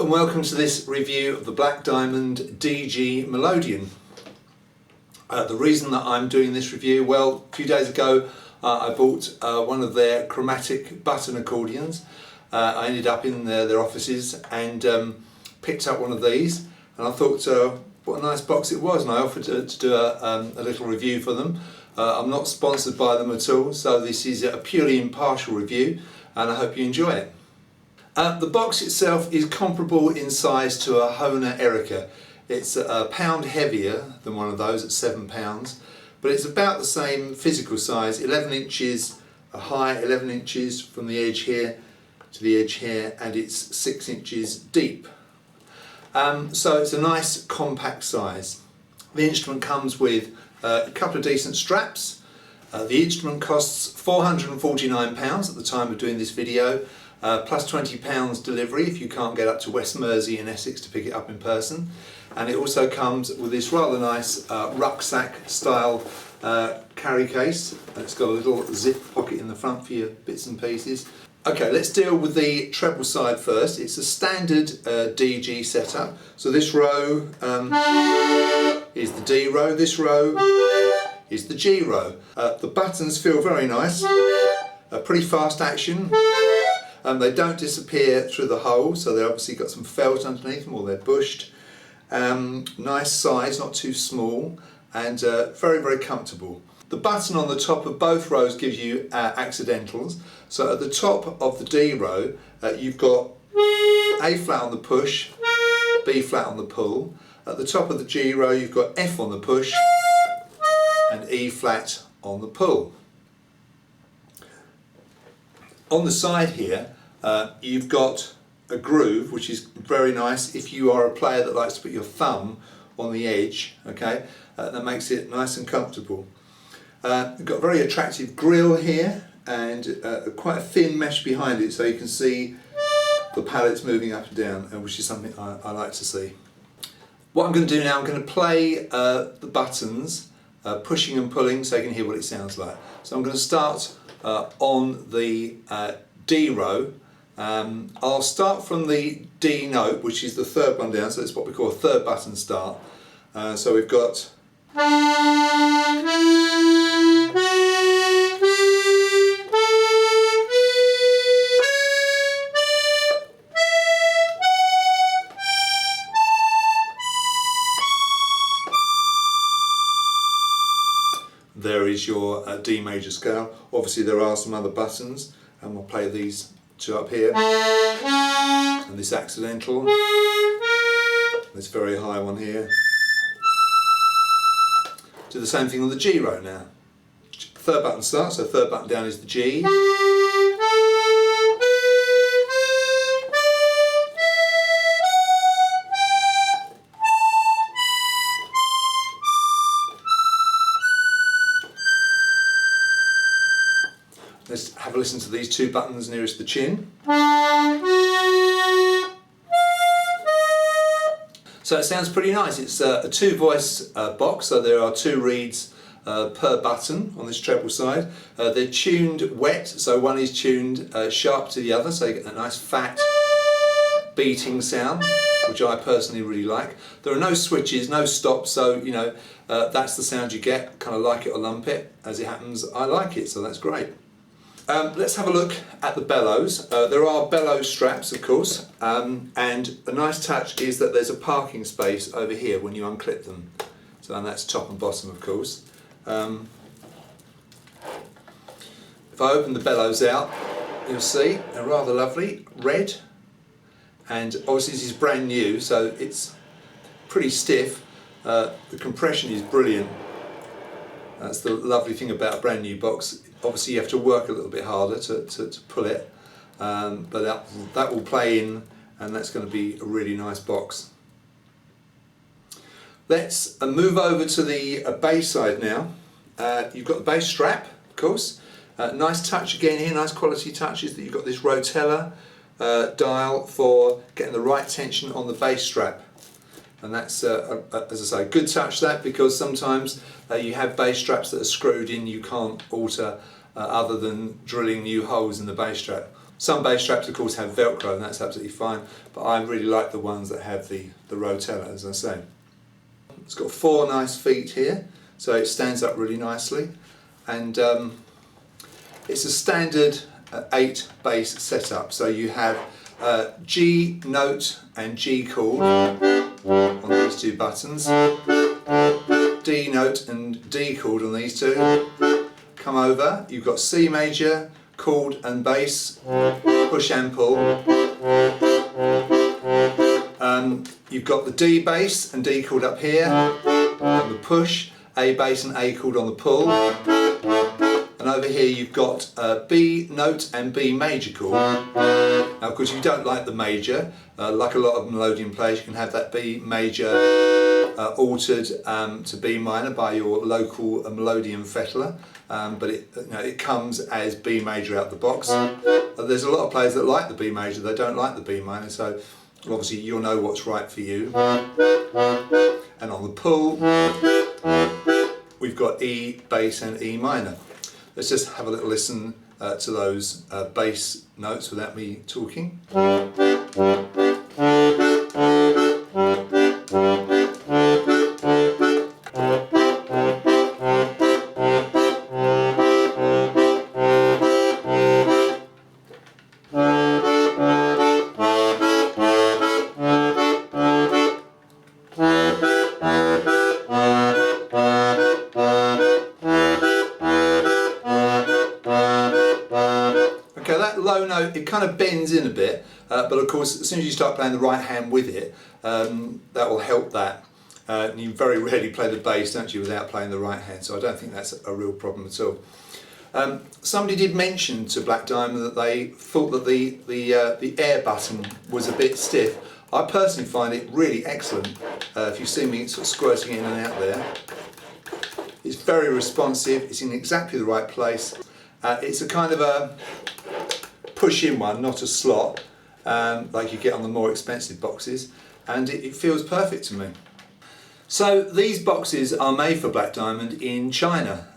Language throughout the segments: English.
and welcome to this review of the Black Diamond DG Melodeon. The reason that I'm doing this review, well, a few days ago I bought one of their chromatic button accordions. I ended up in their offices and picked up one of these, and I thought what a nice box it was, and I offered to do a little review for them. I'm not sponsored by them at all, so this is a purely impartial review, and I hope you enjoy it. The box itself is comparable in size to a Hohner Erica. It's a pound heavier than one of those at £7, but it's about the same physical size, 11 inches high, 11 inches from the edge here to the edge here, and it's 6 inches deep. So it's a nice compact size. The instrument comes with a couple of decent straps. The instrument costs £449 at the time of doing this video. Plus £20 delivery if you can't get up to West Mersey in Essex to pick it up in person. And it also comes with this rather nice rucksack style carry case, and it's got a little zip pocket in the front for your bits and pieces. Okay, let's deal with the treble side first. It's a standard DG setup. So this row is the D row, this row is the G row. The buttons feel very nice, pretty fast action. They don't disappear through the hole, so they've obviously got some felt underneath them, or they're bushed. Nice size, not too small, and very, very comfortable. The button on the top of both rows gives you accidentals. So at the top of the D row, you've got A flat on the push, B flat on the pull. At the top of the G row, you've got F on the push and E flat on the pull. On the side here, you've got a groove, which is very nice if you are a player that likes to put your thumb on the edge. Okay, that makes it nice and comfortable. You've got a very attractive grille here, and quite a thin mesh behind it, so you can see the pallets moving up and down, which is something I like to see. What I'm going to do now, I'm going to play the buttons, pushing and pulling, so you can hear what it sounds like. So I'm going to start on the D row. I'll start from the D note, which is the third one down, so it's what we call a third button start. So we've got there is your D major scale. Obviously there are some other buttons, and we'll play these two up here, and this accidental, this very high one here. Do the same thing on the G row now. Third button start, so third button down is the G. Let's have a listen to these two buttons nearest the chin. So it sounds pretty nice. It's a two-voice box, so there are two reeds per button on this treble side. They're tuned wet, so one is tuned sharp to the other, so you get that nice fat beating sound, which I personally really like. There are no switches, no stops, so you know that's the sound you get. Kind of like it or lump it. As it happens, I like it, so that's great. Let's have a look at the bellows. There are bellows straps, of course, and a nice touch is that there's a parking space over here when you unclip them. So, and that's top and bottom, of course. If I open the bellows out, you'll see they're rather lovely, red, and obviously this is brand new, so it's pretty stiff. The compression is brilliant. That's the lovely thing about a brand new box. Obviously you have to work a little bit harder to pull it, but that will play in, and that's going to be a really nice box. Let's move over to the bass side now. You've got the bass strap, of course. Nice touch again here, nice quality touches that you've got this rotella dial for getting the right tension on the bass strap. And that's, as I say, good touch that, because sometimes you have bass straps that are screwed in, you can't alter other than drilling new holes in the bass strap. Some bass straps of course have Velcro, and that's absolutely fine, but I really like the ones that have the rotella, as I say. It's got 4 nice feet here, so it stands up really nicely, and it's a standard 8 bass setup, so you have G note and G chord on these 2 buttons, D note and D chord on these 2. Come over, you've got C major, chord and bass, push and pull. You've got the D bass and D chord up here on the push, A bass and A chord on the pull. And over here you've got B note and B major chord. Now of course if you don't like the major, like a lot of Melodeon players, you can have that B major altered to B minor by your local Melodeon fettler, but it comes as B major out the box. There's a lot of players that like the B major, they don't like the B minor, so obviously you'll know what's right for you. And on the pull we've got E bass and E minor. Let's just have a little listen to those bass notes without me talking. Okay, that low note, it kind of bends in a bit, but of course as soon as you start playing the right hand with it, that will help that. And you very rarely play the bass, don't you, without playing the right hand, so I don't think that's a real problem at all. Somebody did mention to Black Diamond that they thought that the air button was a bit stiff. I personally find it really excellent. If you see me sort of squirting in and out there, it's very responsive, it's in exactly the right place. It's a kind of a push-in one, not a slot, like you get on the more expensive boxes, and it feels perfect to me. So these boxes are made for Black Diamond in China.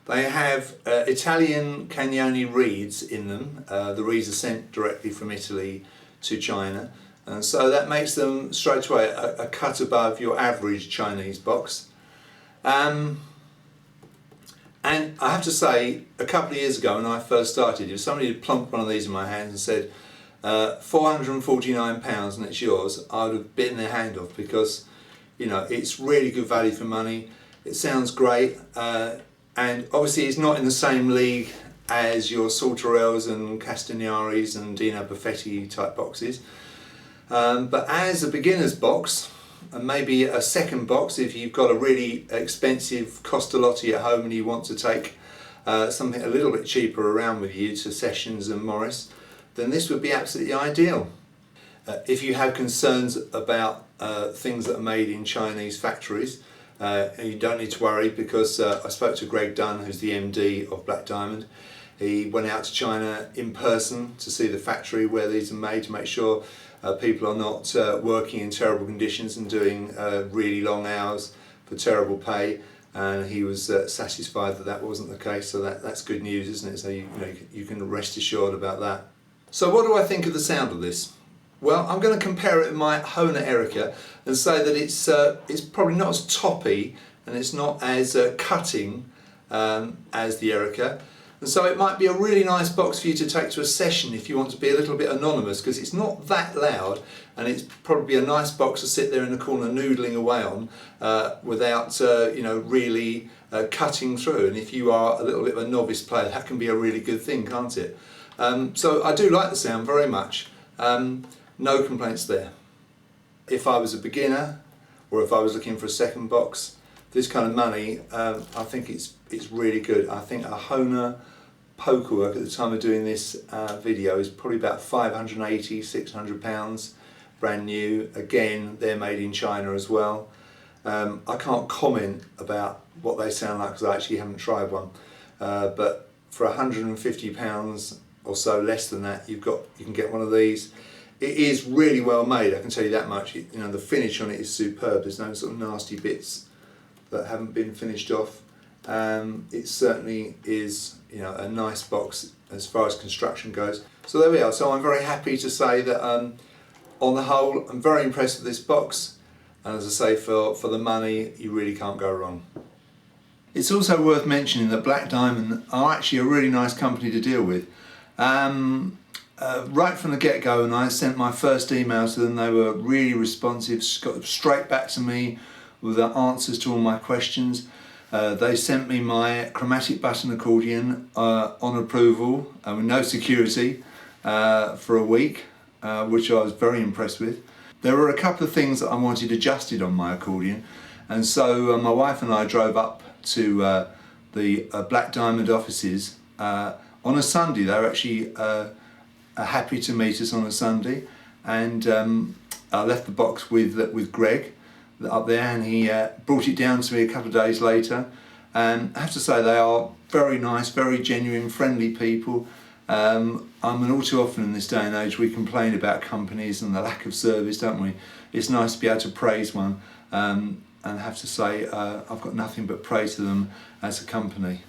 They have Italian Cagnoni reeds in them. The reeds are sent directly from Italy to China, and so that makes them straight away a cut above your average Chinese box. And I have to say, a couple of years ago when I first started, if somebody had plunked one of these in my hands and said £449 and it's yours, I would have bitten their hand off, because it's really good value for money. It sounds great, and obviously it's not in the same league as your Saltarells and Castagnaris and Dino Buffetti type boxes, but as a beginner's box, and maybe a second box if you've got a really expensive Costalotti at home and you want to take something a little bit cheaper around with you to Sessions and Morris, then this would be absolutely ideal. If you have concerns about things that are made in Chinese factories, you don't need to worry, because I spoke to Greg Dunn, who's the MD of Black Diamond. He went out to China in person to see the factory where these are made, to make sure people are not working in terrible conditions and doing really long hours for terrible pay, and he was satisfied that that wasn't the case, so that's good news, isn't it? So you can rest assured about that. So what do I think of the sound of this? Well, I'm going to compare it with my Hohner Erica and say that it's probably not as toppy and it's not as cutting as the Erica. And so it might be a really nice box for you to take to a session if you want to be a little bit anonymous, because it's not that loud, and it's probably a nice box to sit there in the corner noodling away on without really cutting through. And if you are a little bit of a novice player, that can be a really good thing, can't it? So I do like the sound very much. No complaints there. If I was a beginner, or if I was looking for a second box, this kind of money, I think it's really good. I think a Hohner poker work at the time of doing this video is probably about £580, £600, brand new. Again, they're made in China as well. I can't comment about what they sound like because I actually haven't tried one. But for £150 or so, less than that, you can get one of these. It is really well made, I can tell you that much. The finish on it is superb. There's no sort of nasty bits that haven't been finished off. It certainly is, a nice box as far as construction goes. So there we are. So I'm very happy to say that on the whole, I'm very impressed with this box. And as I say, for the money, you really can't go wrong. It's also worth mentioning that Black Diamond are actually a really nice company to deal with. Right from the get-go, when I sent my first email to them, they were really responsive, got straight back to me with the answers to all my questions. They sent me my chromatic button accordion on approval with no security for a week, which I was very impressed with. There were a couple of things that I wanted adjusted on my accordion, and so my wife and I drove up to the Black Diamond offices on a Sunday. They were actually happy to meet us on a Sunday, and I left the box with Greg up there, and he brought it down to me a couple of days later. And I have to say, they are very nice, very genuine, friendly people. All too often in this day and age we complain about companies and the lack of service, don't we? It's nice to be able to praise one, and I have to say I've got nothing but praise to them as a company.